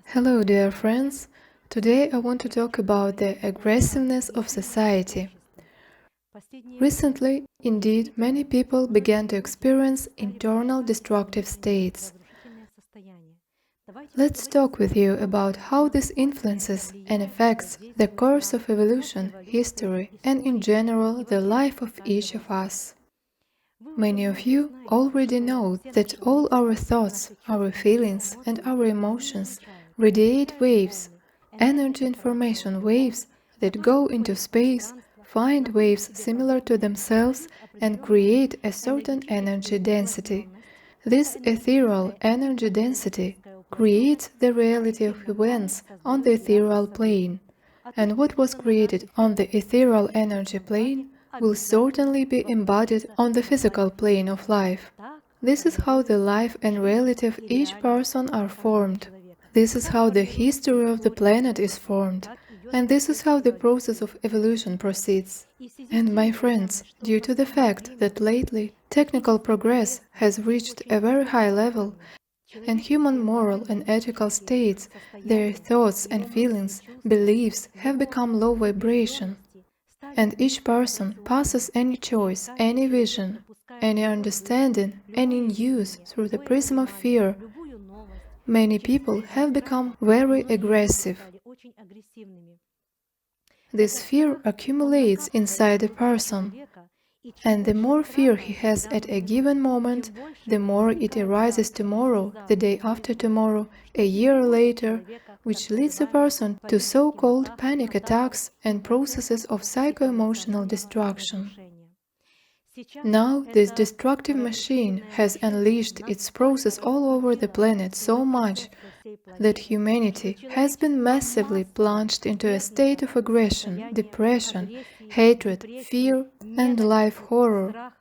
Hello, dear friends. Today I want to talk about the aggressiveness of society. Recently, indeed, many people began to experience internal destructive states. Let's talk with you about how this influences and affects the course of evolution, history, and in general the life of each of us. Many of you already know that all our thoughts, our feelings, and our emotions radiate waves, energy information waves that go into space, find waves similar to themselves, and create a certain energy density. This ethereal energy density creates the reality of events on the ethereal plane, and what was created on the ethereal energy plane will certainly be embodied on the physical plane of life. This is how the life and reality of each person are formed. This is how the history of the planet is formed. And this is how the process of evolution proceeds. And my friends, due to the fact that lately technical progress has reached a very high level, and human moral and ethical states, their thoughts and feelings, beliefs have become low vibration. And each person passes any choice, any vision, any understanding, any news through the prism of fear. Many people have become very aggressive. This fear accumulates inside a person, and the more fear he has at a given moment, the more it arises tomorrow, the day after tomorrow, a year later, which leads a person to so-called panic attacks and processes of psycho-emotional destruction. Now, this destructive machine has unleashed its process all over the planet so much that humanity has been massively plunged into a state of aggression, depression, hatred, fear, and life horror.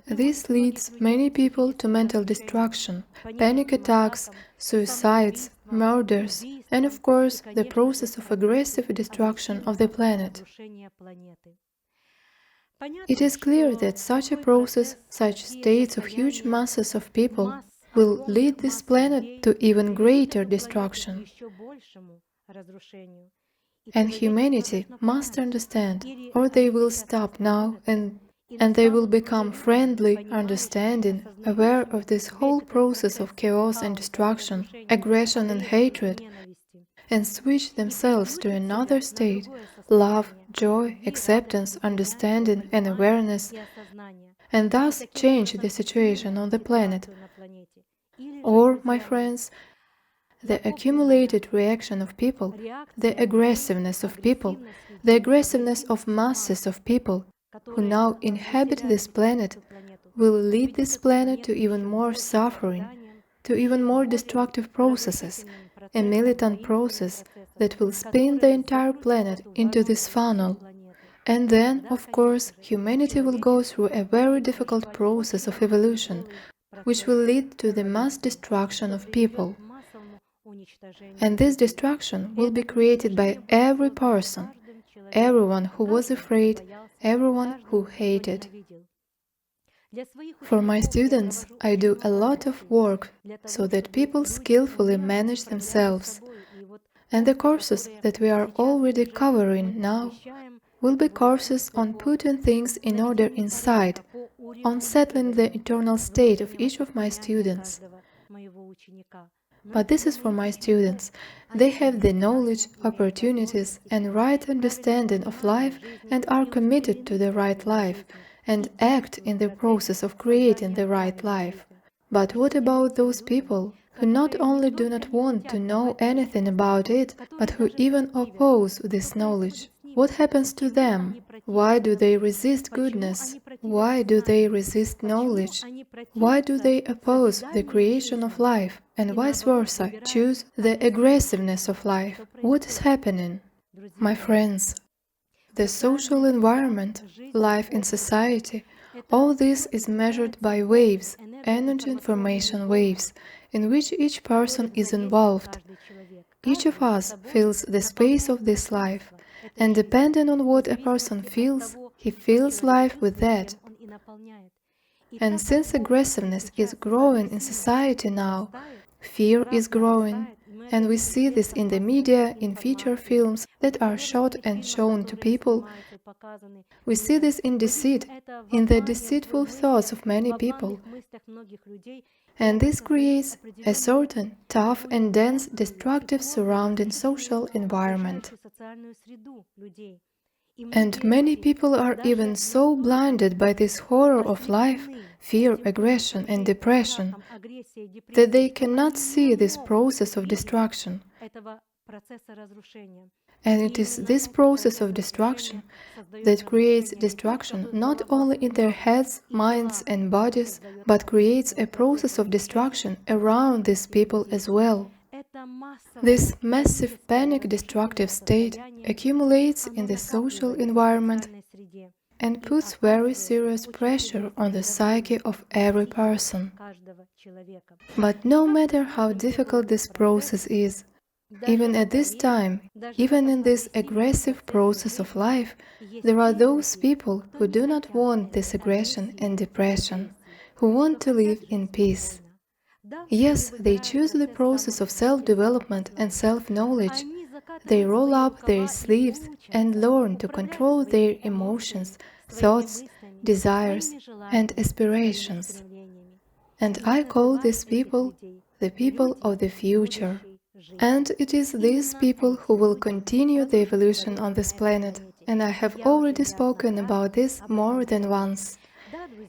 This leads many people to mental destruction, panic attacks, suicides, murders, and of course the process of aggressive destruction of the planet. It is clear that such a process, such states of huge masses of people, will lead this planet to even greater destruction. And humanity must understand, or they will stop now and they will become friendly, understanding, aware of this whole process of chaos and destruction, aggression and hatred, and switch themselves to another state, love, joy, acceptance, understanding, and awareness, and thus change the situation on the planet. Or, my friends, the accumulated reaction of people, the aggressiveness of people, the aggressiveness of masses of people who now inhabit this planet will lead this planet to even more suffering, to even more destructive processes, a militant process that will spin the entire planet into this funnel. And then, of course, humanity will go through a very difficult process of evolution, which will lead to the mass destruction of people. And this destruction will be created by every person, everyone who was afraid, everyone who hated. For my students, I do a lot of work so that people skillfully manage themselves. And the courses that we are already covering now will be courses on putting things in order inside, on settling the internal state of each of my students. But this is for my students. They have the knowledge, opportunities, and right understanding of life and are committed to the right life and act in the process of creating the right life. But what about those people who not only do not want to know anything about it, but who even oppose this knowledge? What happens to them? Why do they resist goodness? Why do they resist knowledge? Why do they oppose the creation of life and vice versa, choose the aggressiveness of life? What is happening? My friends, the social environment, life in society, all this is measured by waves, energy information waves, in which each person is involved. Each of us feels the space of this life, and depending on what a person feels, he fills life with that. And since aggressiveness is growing in society now, fear is growing, and we see this in the media, in feature films that are shot and shown to people. We see this in deceit, in the deceitful thoughts of many people. And this creates a certain tough and dense destructive surrounding social environment. And many people are even so blinded by this horror of life, fear, aggression, and depression, that they cannot see this process of destruction. And it is this process of destruction that creates destruction not only in their heads, minds, and bodies, but creates a process of destruction around these people as well. This massive panic destructive state accumulates in the social environment and puts very serious pressure on the psyche of every person. But no matter how difficult this process is, even at this time, even in this aggressive process of life, there are those people who do not want this aggression and depression, who want to live in peace. Yes, they choose the process of self-development and self-knowledge. They roll up their sleeves and learn to control their emotions, thoughts, desires, and aspirations. And I call these people the people of the future. And it is these people who will continue the evolution on this planet, and I have already spoken about this more than once.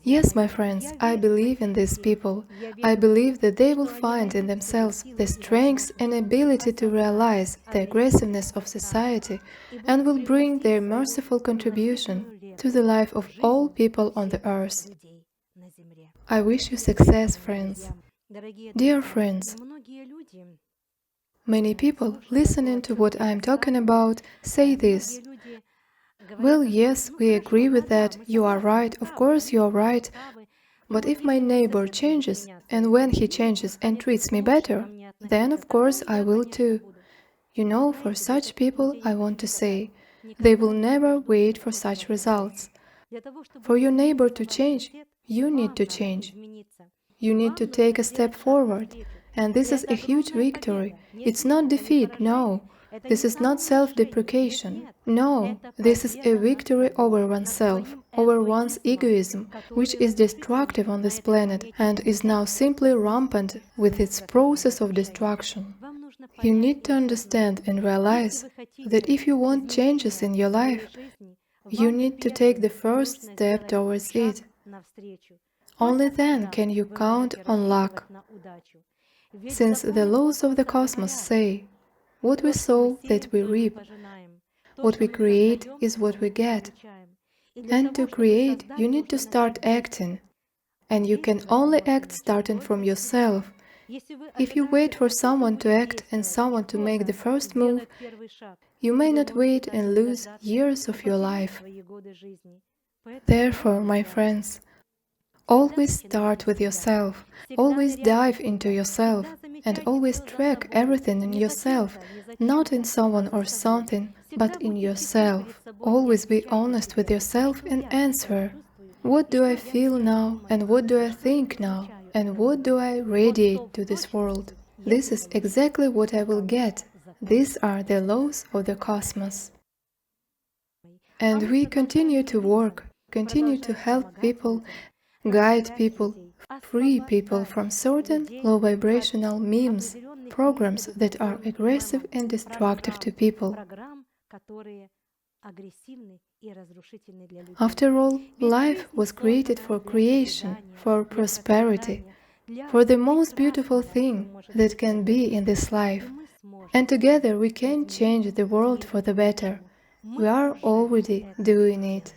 Yes, my friends, I believe in these people. I believe that they will find in themselves the strength and ability to realize the aggressiveness of society and will bring their merciful contribution to the life of all people on the earth. I wish you success, friends. Dear friends, many people listening to what I am talking about say this: well, yes, we agree with that, you are right, of course you are right, but if my neighbor changes, and when he changes and treats me better, then of course I will too. You know, for such people I want to say, they will never wait for such results. For your neighbor to change, you need to change. You need to take a step forward, and this is a huge victory. It's not defeat, no. This is not self-deprecation. No, this is a victory over oneself, over one's egoism, which is destructive on this planet and is now simply rampant with its process of destruction. You need to understand and realize that if you want changes in your life, you need to take the first step towards it. Only then can you count on luck. Since the laws of the cosmos say, what we sow, that we reap. What we create is what we get. And to create, you need to start acting. And you can only act starting from yourself. If you wait for someone to act and someone to make the first move, you may not wait and lose years of your life. Therefore, my friends, always start with yourself, always dive into yourself, and always track everything in yourself, not in someone or something, but in yourself. Always be honest with yourself and answer, what do I feel now, and what do I think now, and what do I radiate to this world? This is exactly what I will get. These are the laws of the cosmos. And we continue to work, continue to help people, guide people, free people from certain low vibrational memes, programs that are aggressive and destructive to people. After all, life was created for creation, for prosperity, for the most beautiful thing that can be in this life. And together we can change the world for the better. We are already doing it.